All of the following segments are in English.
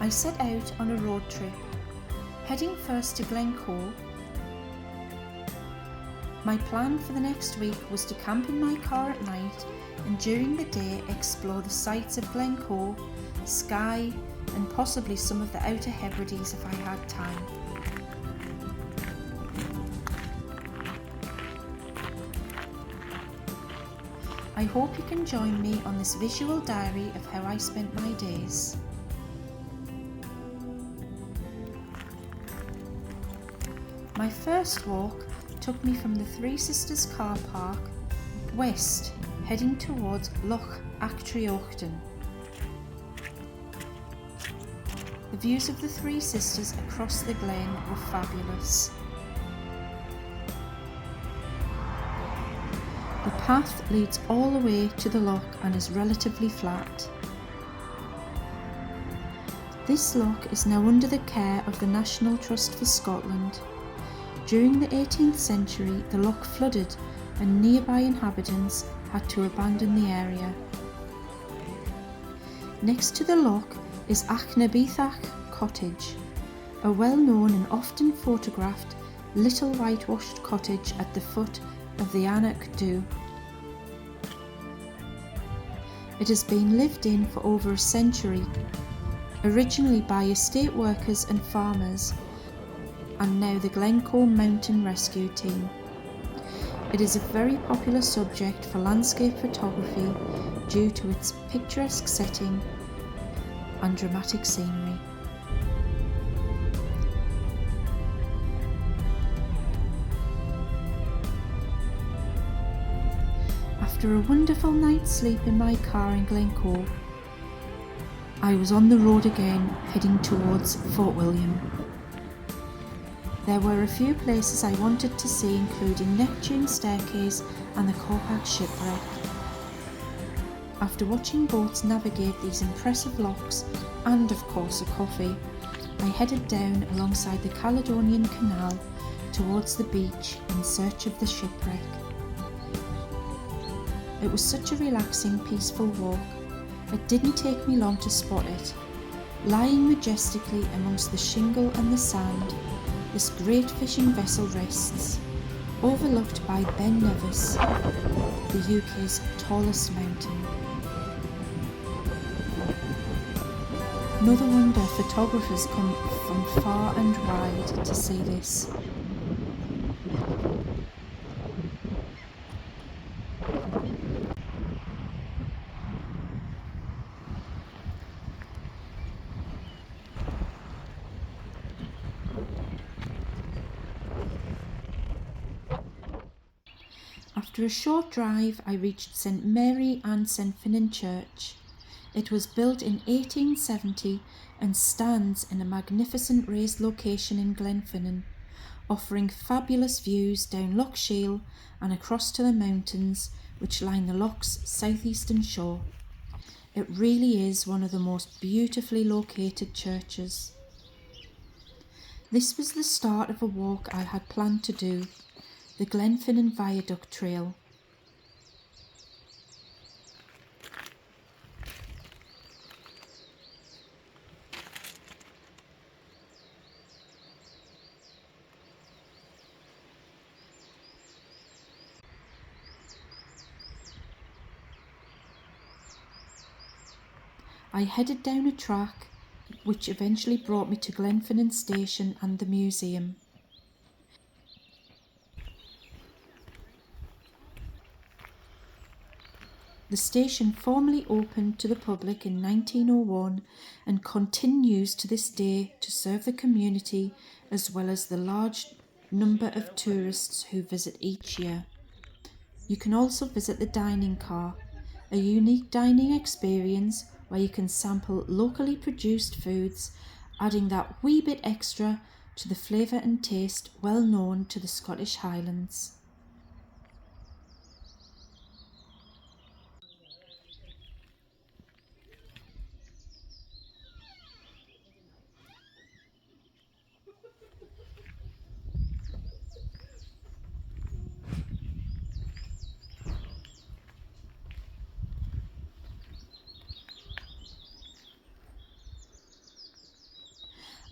I set out on a road trip, heading first to Glencoe. My plan for the next week was to camp in my car at night and during the day explore the sights of Glencoe, Skye and possibly some of the outer Hebrides if I had time. I hope you can join me on this visual diary of how I spent my days. My first walk took me from the Three Sisters car park west, heading towards Loch Actriochtan. The views of the Three Sisters across the glen were fabulous. The path leads all the way to the loch and is relatively flat. This loch is now under the care of the National Trust for Scotland. During the 18th century, the loch flooded and nearby inhabitants had to abandon the area. Next to the loch is Achnabethach Cottage, a well-known and often photographed little whitewashed cottage at the foot of the Anach Dhu. It has been lived in for over a century, originally by estate workers and farmers, and now the Glencoe Mountain Rescue Team. It is a very popular subject for landscape photography due to its picturesque setting and dramatic scenery. After a wonderful night's sleep in my car in Glencoe, I was on the road again, heading towards Fort William. There were a few places I wanted to see, including Neptune Staircase and the Corpac Shipwreck. After watching boats navigate these impressive lochs and of course a coffee, I headed down alongside the Caledonian Canal towards the beach in search of the shipwreck. It was such a relaxing, peaceful walk. It didn't take me long to spot it. Lying majestically amongst the shingle and the sand, this great fishing vessel rests, overlooked by Ben Nevis, the UK's tallest mountain. No wonder photographers come from far and wide to see this. After a short drive, I reached St Mary and St Finnan Church. It was built in 1870 and stands in a magnificent raised location in Glenfinnan, offering fabulous views down Loch Shiel and across to the mountains which line the loch's southeastern shore. It really is one of the most beautifully located churches. This was the start of a walk I had planned to do, the Glenfinnan Viaduct Trail. I headed down a track which eventually brought me to Glenfinnan Station and the museum. The station formally opened to the public in 1901 and continues to this day to serve the community as well as the large number of tourists who visit each year. You can also visit the dining car, a unique dining experience where you can sample locally produced foods, adding that wee bit extra to the flavour and taste well known to the Scottish Highlands.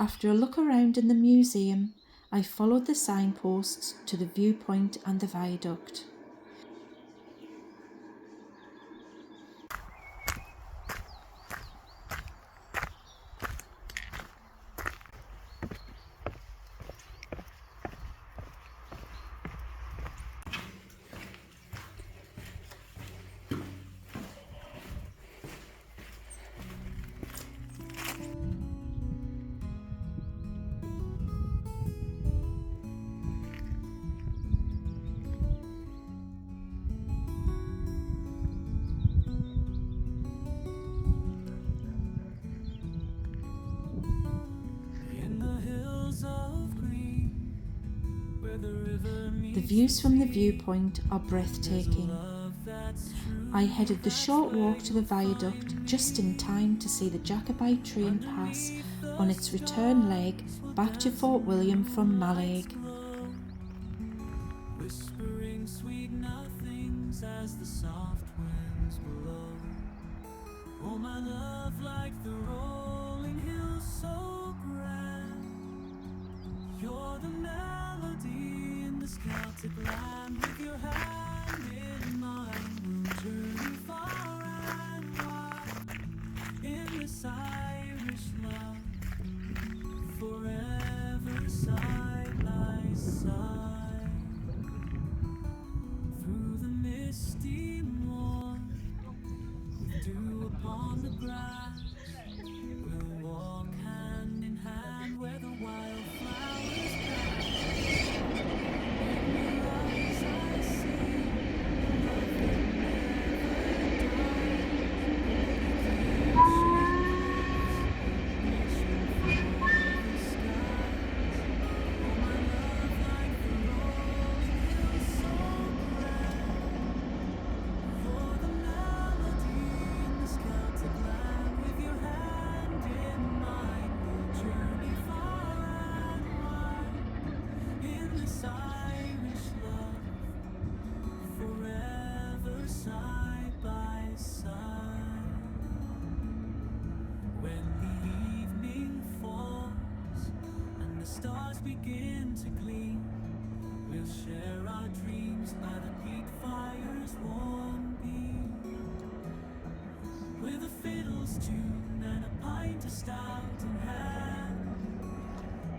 After a look around in the museum, I followed the signposts to the viewpoint and the viaduct. The views from the viewpoint are breathtaking. I headed the short walk to the viaduct just in time to see the Jacobite train pass on its return leg back to Fort William from Mallaig. Whispering sweet nothings as the soft winds blow. Oh, my love, like the rolling hills so grand. You're the melody in this Celtic land. With your hand in mine, we'll journey far and wide in this Irish love, forever side by side. Through the misty morn, with dew upon the grass, we'll walk hand in hand where the wildflowers pass. In your eyes I see love that never dies. Reaching for the skies. Oh, my love, like the rolling hills so grand. You're the melody in this Celtic land. With your hand in mine, we'll journey far and wide in this Irish love, forever side by side. When the evening falls and the stars begin to gleam, we'll share our dreams by the peat fire's warm beam. With a fiddle's tune and a pint of stout in hand,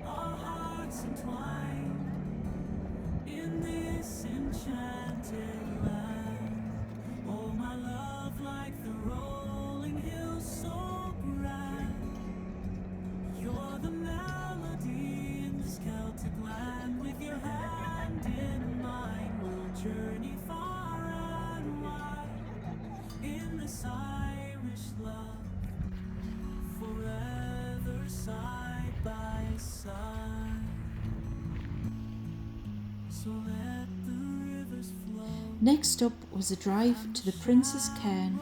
our hearts entwined in this enchanted land. Oh, my love, like the rolling hills so grand. You're the melody in this Celtic land. With your hand in mine, we'll journey far and wide in this Irish love, forever side by side. So let the rivers flow. Next up was a drive to the Prince's Cairn,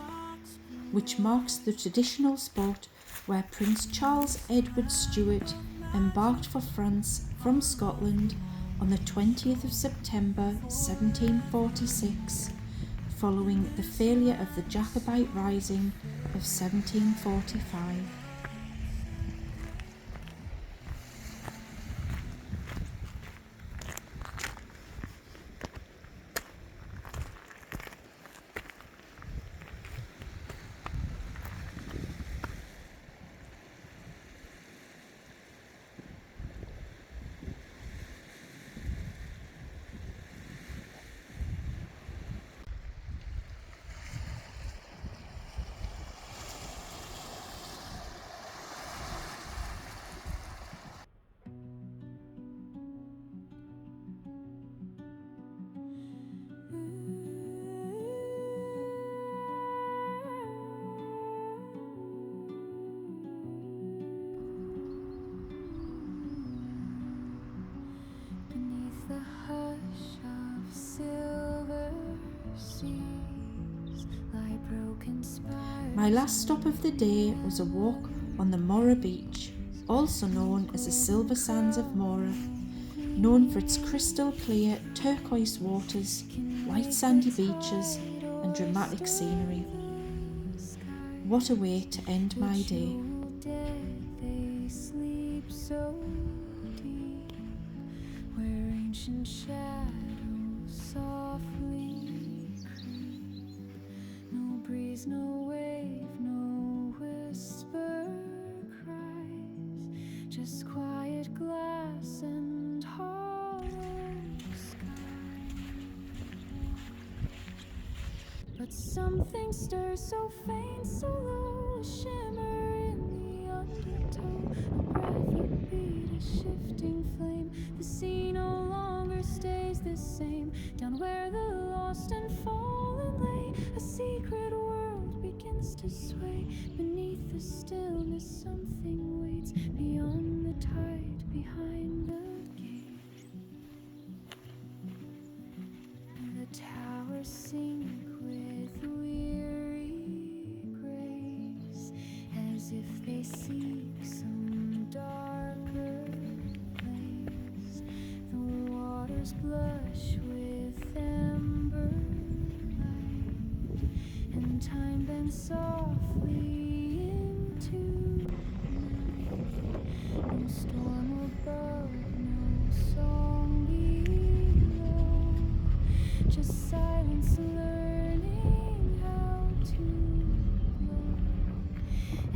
which marks the traditional spot where Prince Charles Edward Stuart embarked for France from Scotland on the 20th of September 1746, following the failure of the Jacobite Rising of 1745. Beneath the hush of silver seas lie broken spires. My last stop of the day was a walk on the Morar beach, also known as the Silver Sands of Morar, known for its crystal clear turquoise waters, white sandy beaches and dramatic scenery. What a way to end my day. They sleep so deep, where ancient shadows softly creep. No breeze, no wave, no whisper cries, just quiet glass and hollow sky. But something stirs so faint, so low, a shimmer in the undertow, a breath, a beat, a shifting flame. The sea no longer stays the same. Down where the lost and fallen lay, a secret world begins to sway. Beneath the stillness something waits, beyond the tide, behind the gate. The towers sink with weary grace, as if they seek some darker place. The waters blush with amber light, and time bends softly into night. No storm above, no song below, just silence learning how to blow.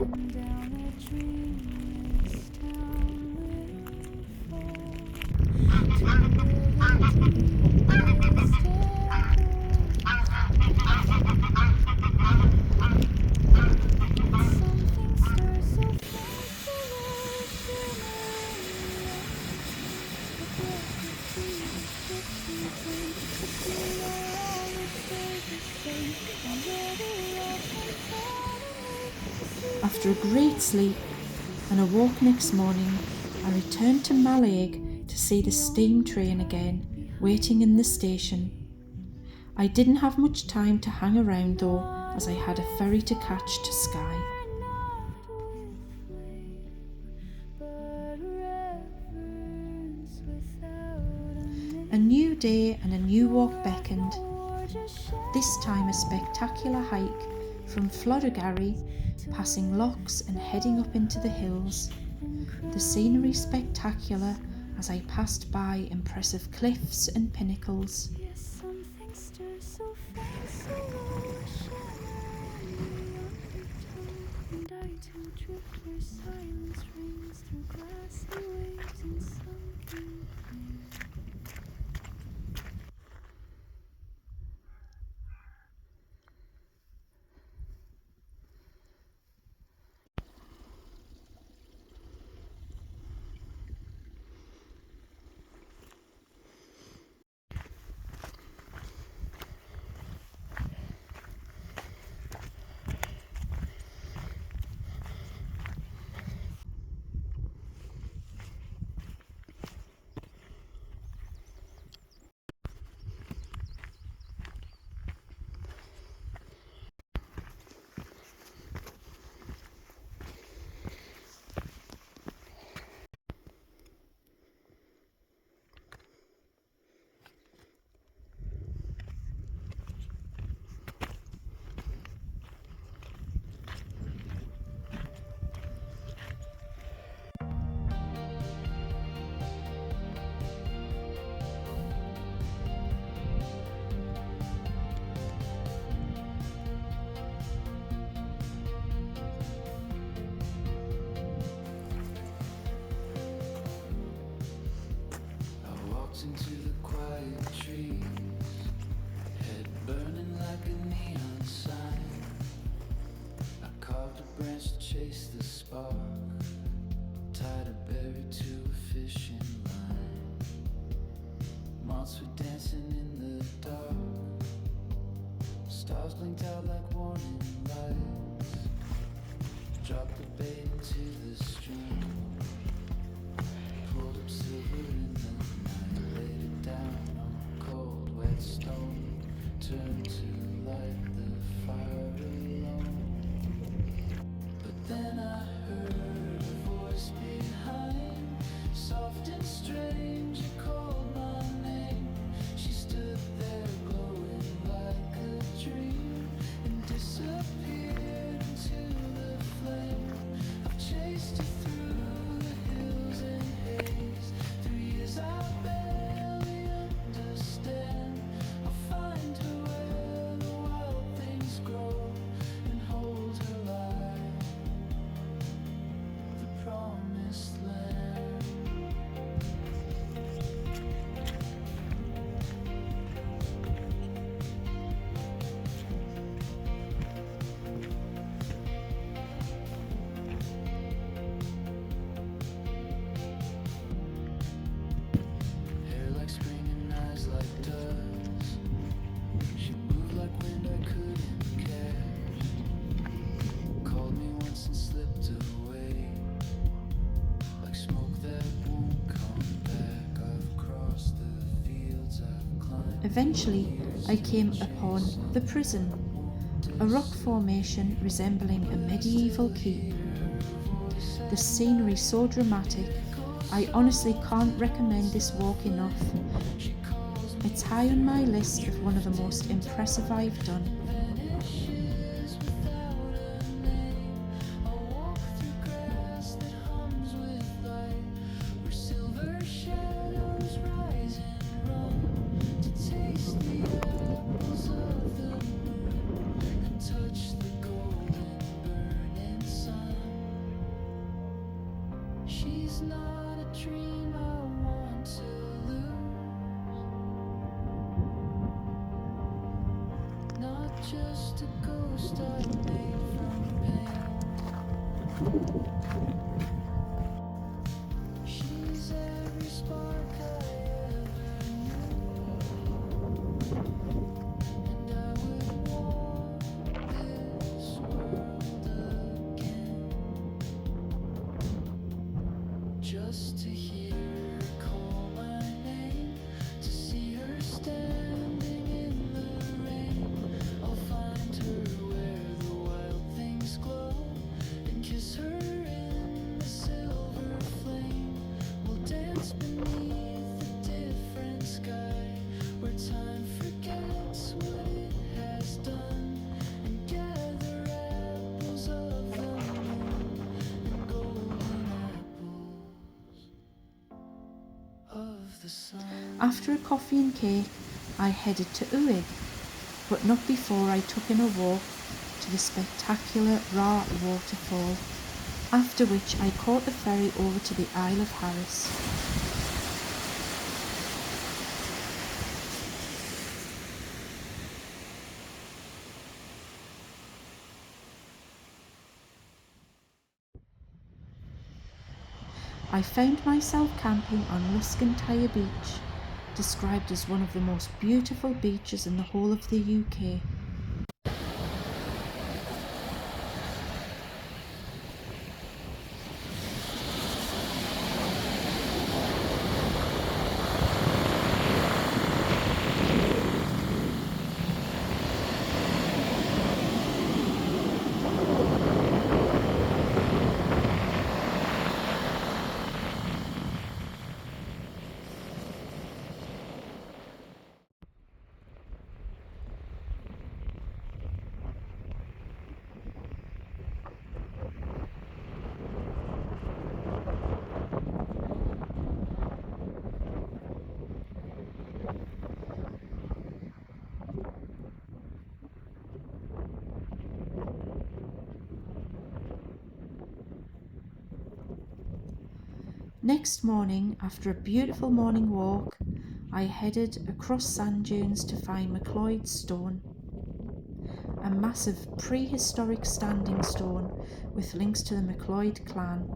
And down that dreamless town will fall, to where the deepest echoes. Something stirs so faint, so low, shimmering, a breath of breeze, shifting flame. The sea no longer stays the same, and where the lost and fallen lay. After a great sleep and a walk next morning, I returned to Mallaig to see the steam train again, waiting in the station. I didn't have much time to hang around though, as I had a ferry to catch to Skye. A new day and a new walk beckoned, this time a spectacular hike from Floddergarry, passing lochs and heading up into the hills. The scenery spectacular as I passed by impressive cliffs and pinnacles. Something stirs so faint, so low, shimmering undertow, and I too drift where silence rings through glassy waves and something clear. Into the quiet trees, head burning like a neon sign. I carved a branch to chase the spark, tied a berry to a fishing line. Moths were dancing in the dark, stars blinked out like warning lights. Dropped the bait into the stream, pulled up silver in the night, laid it down on cold wet stone, turned to light the fire alone. But then I heard a voice behind, soft and strange, it called my name. She stood there glowing like a dream, and Eventually, I came upon the prison, a rock formation resembling a medieval keep. The scenery so dramatic, I honestly can't recommend this walk enough. It's high on my list of one of the most impressive I've done. She's not a dream I want to lose, not just a ghost I made from pain. She's every spark I ever knew, and I would want this world again, just to hear her call my name, to see her standing in the rain. I'll find her where the wild things glow, and kiss her in the silver flame. We'll dance beneath a different sky, where time forgets what it has done, and gather apples of the moon, and golden apples of the sun. After a coffee and cake, I headed to Uig, but not before I took in a walk to the spectacular Ra waterfall, after which I caught the ferry over to the Isle of Harris. I found myself camping on Luscantire Beach, described as one of the most beautiful beaches in the whole of the UK. Next morning, after a beautiful morning walk, I headed across sand dunes to find Macleod Stone, a massive prehistoric standing stone with links to the Macleod clan.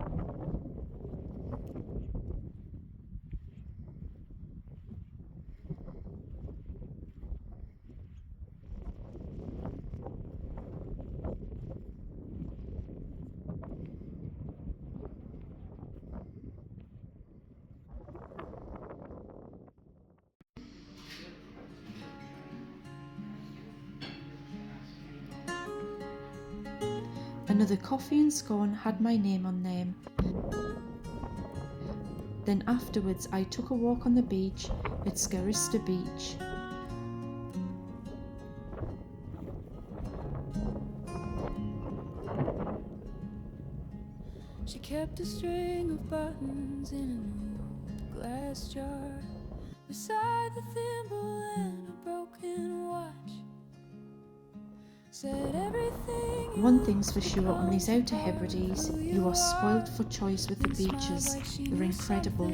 Another coffee and scone had my name on them. Then afterwards I took a walk on the beach at Scarista Beach. She kept a string of buttons in an old glass jar, beside the thimble and a broken watch. Said everything. One thing's for sure, on these outer Hebrides, you are spoilt for choice with the beaches. They're incredible.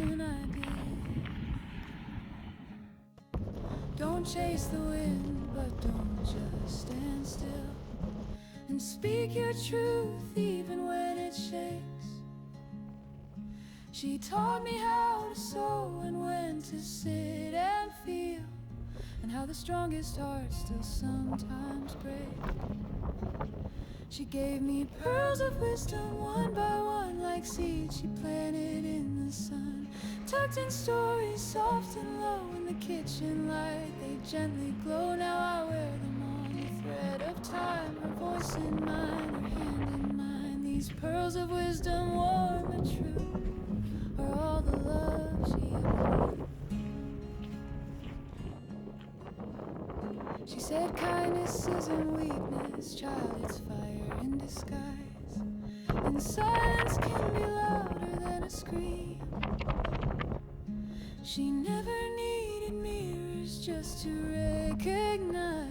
Don't chase the wind, but don't just stand still, and speak your truth even when it shakes. She taught me how to sow and when to sit and feel, and how the strongest hearts still sometimes break. She gave me pearls of wisdom one by one, like seeds she planted in the sun, tucked in stories soft and low in the kitchen light. They gently glow. Now I wear them on the thread of time. Her voice in mine, her hand in mine. These pearls of wisdom, warm and true, are all the love she ever knew. She said kindness isn't weakness, child, it's fire in disguise. And silence can be louder than a scream. She never needed mirrors just to recognize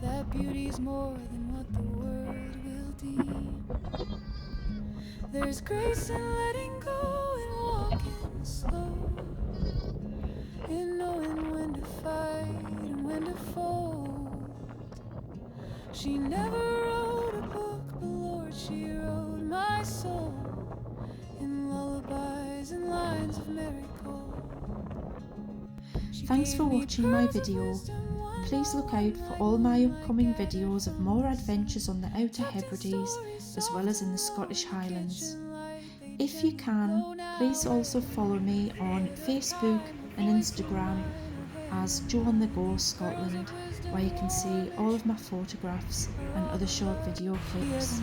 that beauty's more than what the world will deem. There's grace in letting go and walking slow, in knowing when to fight and when to fold. She never wrote a book, but Lord, she wrote my soul in lullabies and lines of marigold. Thanks for watching my video. Please look out for all my upcoming videos of more adventures on the Outer Hebrides as well as in the Scottish Highlands. If you can, please also follow me on Facebook and Instagram as Jo on the Go Scotland, where you can see all of my photographs and other short video clips.